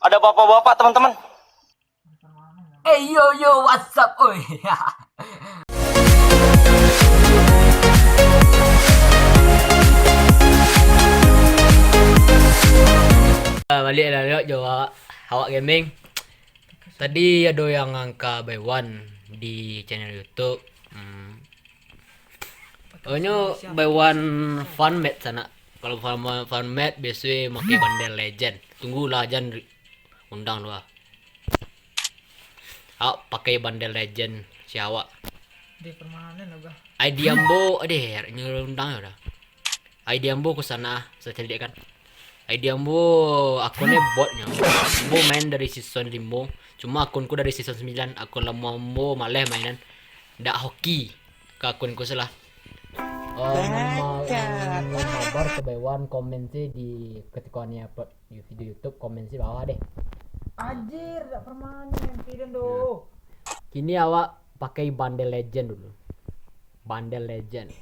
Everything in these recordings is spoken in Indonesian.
Ada bapak-bapak teman-teman. Yo, what's up, oi? Balik lah lihat jawab Hawak Gaming. Tadi ada yang angka by one di channel YouTube. Pokoknya by one fun mat sana. Kalau fun mat biasanya pakai bandel legend. Tunggulah jangan undang lu ah. Pakai bandel legend si awak. Di permanen lah bah. ID Ambo, nyuruh undang ya udah. ID Ambo ke sana, saya cari dia kan. ID Ambo akunnya botnya. Ambo main dari season 5, cuma akunku dari season 9. Akun lama Ambo malah mainan ndak hoki ke akunku salah. Nama kabar kebewan komen sih di ketika ini upload video YouTube, komen sih bawah deh. Anjir, tak permanen tidak do. Kini awak pakai bandel legend dulu. Bandel legend.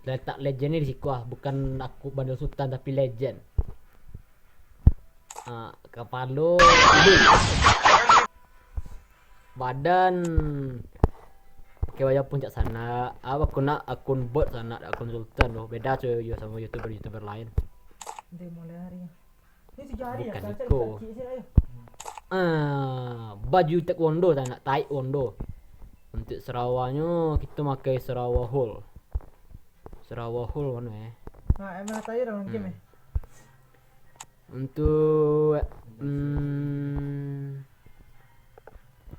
Letak legendnya di situ ah, bukan aku bandel sultan tapi legend. Kepala badan pakai wajah puncak sana. Aku nak akun bot sana, akun sultan loh. Beda cuy sama youtuber lain. Nanti mulai hari. Ini sejari ya, Bukan saya itu. cari sini ayo. Baju taekwondo sana, taekwondo. Untuk Serawanya kita pakai Sarawak Hole. Sarawak Hole mana ya? Nah, emang tadi dalam game ya. Untuk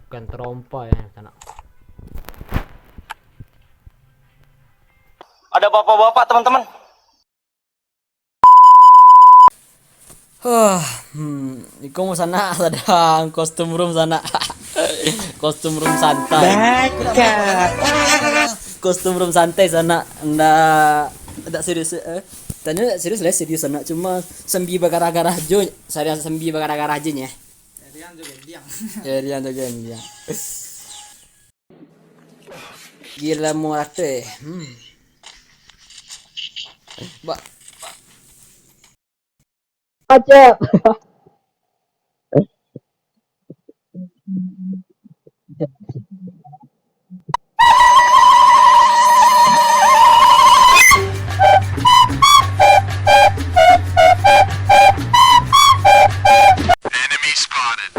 bukan terompa ya sana. Ada bapak-bapak teman-teman. Ikaw mo sana ada kostum room sana. Kostum room santai. Kostum room santai sana. Ndak serius Tanya serius lah, serius sana. Cuma sembi bagara-gara aja. Saya sembi bagara-gara aja nya. Rian juga dia. Gila mau ate. Ba aja. Enemy spotted.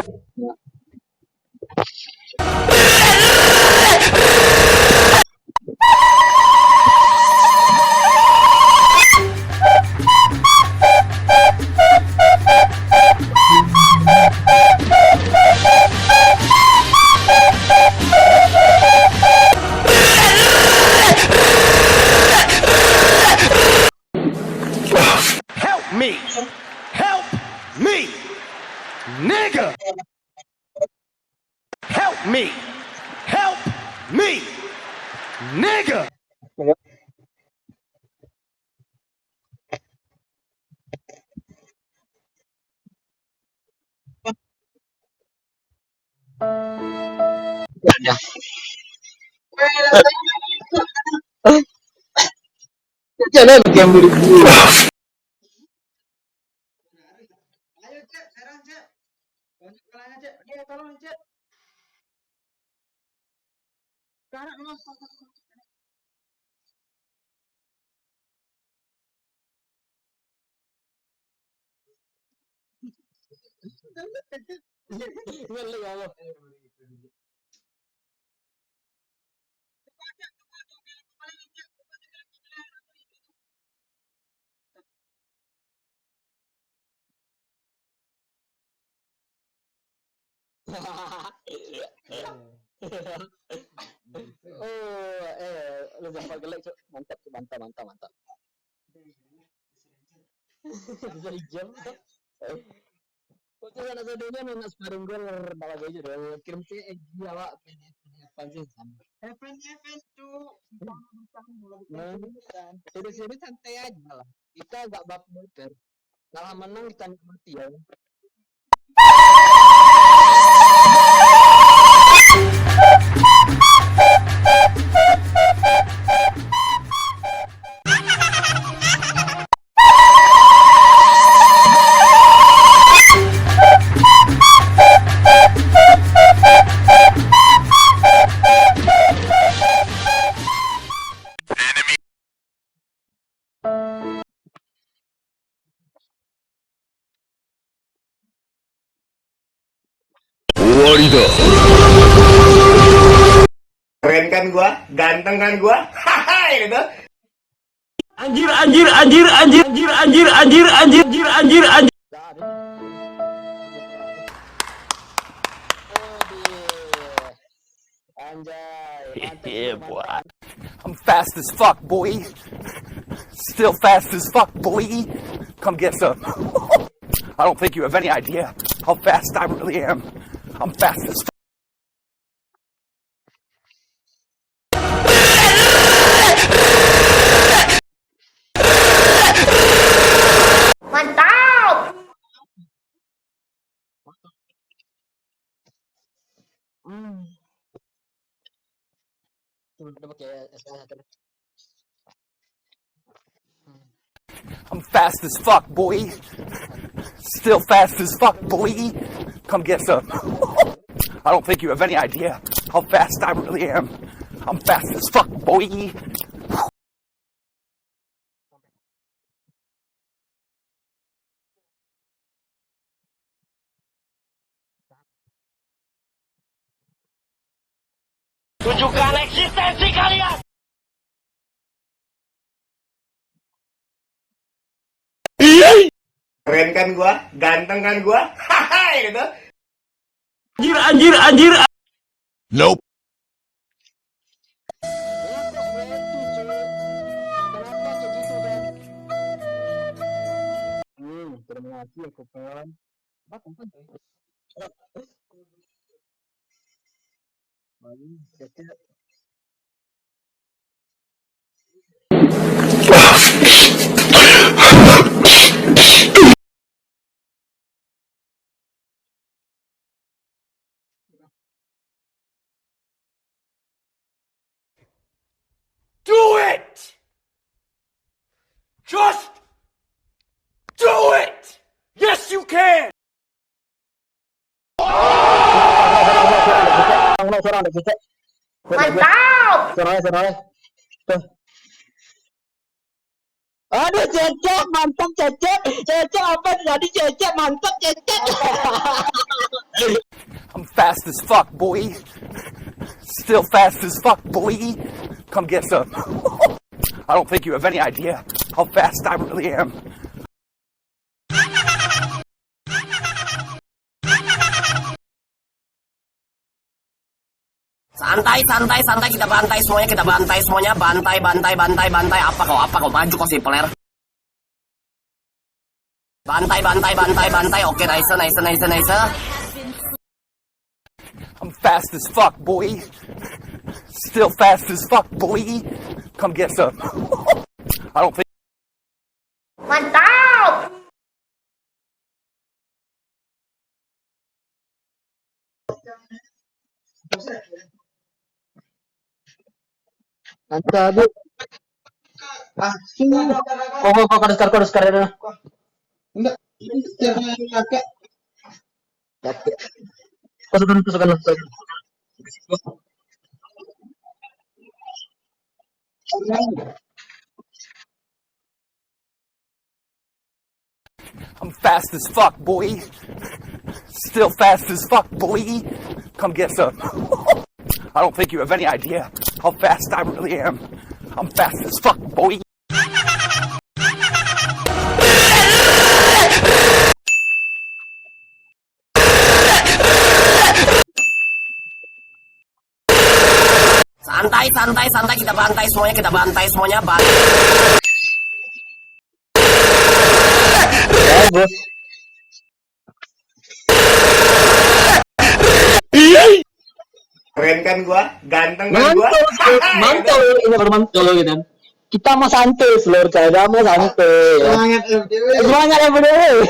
Help me! Help me! Nigga! Help me! Help me! Nigga! Jangan yang buru-buru. Ayo cek, serang cek. Banyak kalanya cek. Dia tolong cek. Sekarang mas. Lu dapat gelek cok, mantap. Bisa dijam. Kok jangan ada dunia nona sekarang gue bawa baju deh. Kirim ke dia awak apa sih sama. Event tuh. Serius santai aja lah. Kita gak bab motor. Kalah menang kita mati ya. Keren kan gua? Ganteng kan gua? Hahaha gitu. Yeah, boy. I'm fast as fuck, boy. Still fast as fuck, boy. Come get some. I don't think you have any idea how fast I really am. I'm fast as fuck. I'm fast as fuck, boy. Still fast as fuck, boy. Come get some. I don't think you have any idea how fast I really am. I'm fast as fuck, boy. Tunjukkan eksistensi kalian. Keren kan gua? Ganteng kan gua? Hahaha gitu. Nope. Terima kasih aku kan. Do it! Just do it! Yes, you can! Mantap. Sorry. Tuh. Aduh, Cecep, mantap Cecep. Cecep apa tadi Cecep? Mantap Cecep. I'm fast as fuck, boy. Still fast as fuck, boy. Come get some. I don't think you have any idea how fast I really am. Santai, kita bantai semuanya, bantai. Apa kau maju kau si peler. Bantai. Oke, nice. I'm fast as fuck, boy. Still fast as fuck, boy. Come get some. I don't think. Mantap. Mantap. Kau harus karena. Enggak, ini setiap hari pakai. Pasukan. I'm fast as fuck, boy. Still fast as fuck, boy. Come get some. I don't think you have any idea how fast I really am. I'm fast as fuck, boy. Santai, kita bantai semuanya, Bagus. Keren kan gua? Ganteng kan gua? Mantul, ini baru mantul gitu. Kita mau santai, seluruh cara mau santai. Semangat FDW.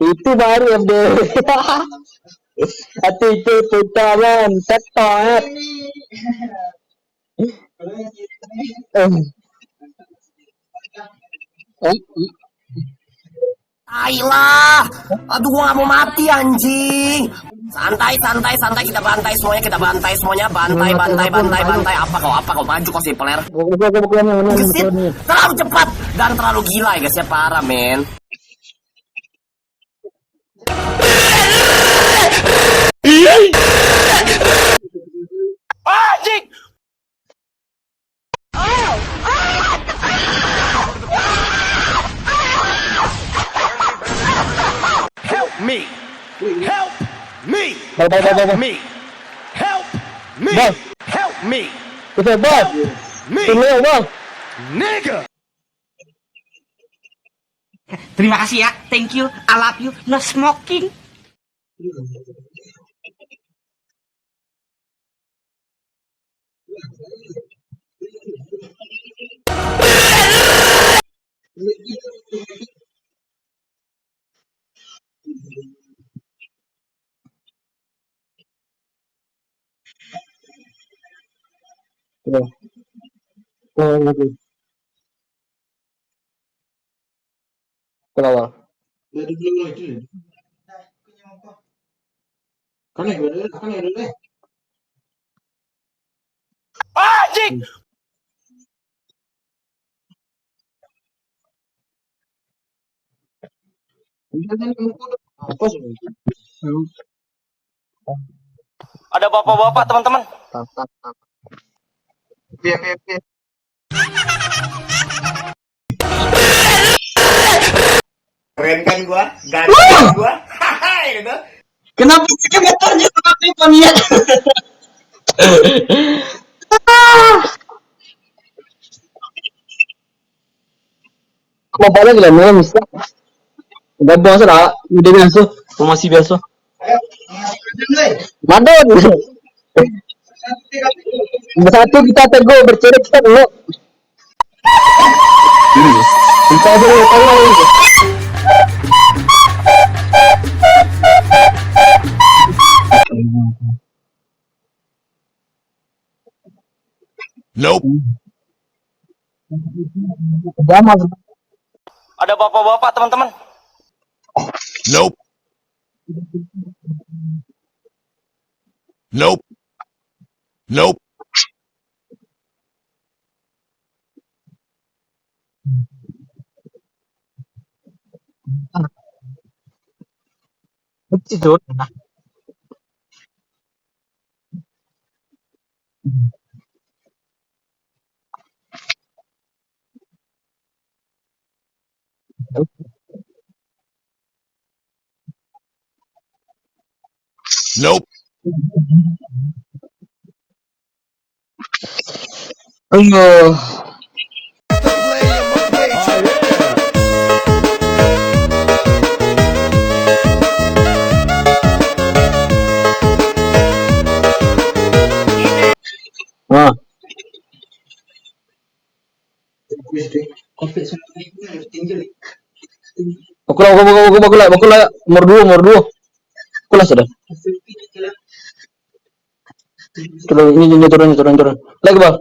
Itu baru FDW. Hati itu putaran, tepat. Ayolah, aduh gua nggak mau mati anjing. Santai, santai, santai, kita bantai semuanya, bantai. Apa kau maju kau sih peler. Gesit, terlalu cepat dan terlalu gila ya guys ya, parah men. Anjing! Help me! Help me! Help me! Help me! Help me! Betul, Bos. Me! Tunggu, Bos. Nigga! Terima kasih ya, thank you, I love you, no smoking. Kenapa? Dari dulu itu. Nah, punya apa? Kan ya dulu, kan ya dulu. Anjing! Apa sih? Ada bapak-bapak teman-teman. Iya. Keren kan gua? Ganteng gua. Hahaha, gitu. Kenapa sih motornya tapi peniat? Mau balik lah, mau bisa. Udah biasa lah, udah biasa, masih biasa. Ayo, dulu. Madon. Satu kita teguh bercerai kita dulu. Kita dulu kalau itu. Nope. Jamal. Ada bapak-bapak teman-teman. Nope. Nope. Nope. Betul. Nope. Aduh. Nah, Covid sembilan belas itu harus tinggi. bakul lah, umur dua. Kulah sudah. Kalau ini turun. Lagi bang.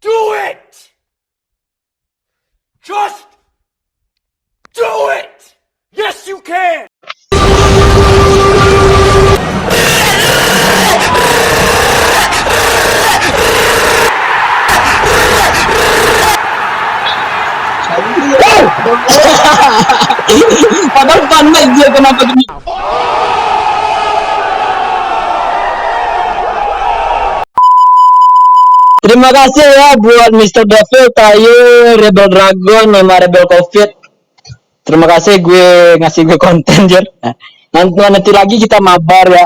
Do it! Just do it! Yes, you can! Padahal pandai dia kenapa gini. Terima kasih ya buat Mr. Devil, Tayo, Rebel Dragon, sama Rebel Covid. Terima kasih gue ngasih gue konten, Jer. Nah, Nanti lagi kita mabar ya.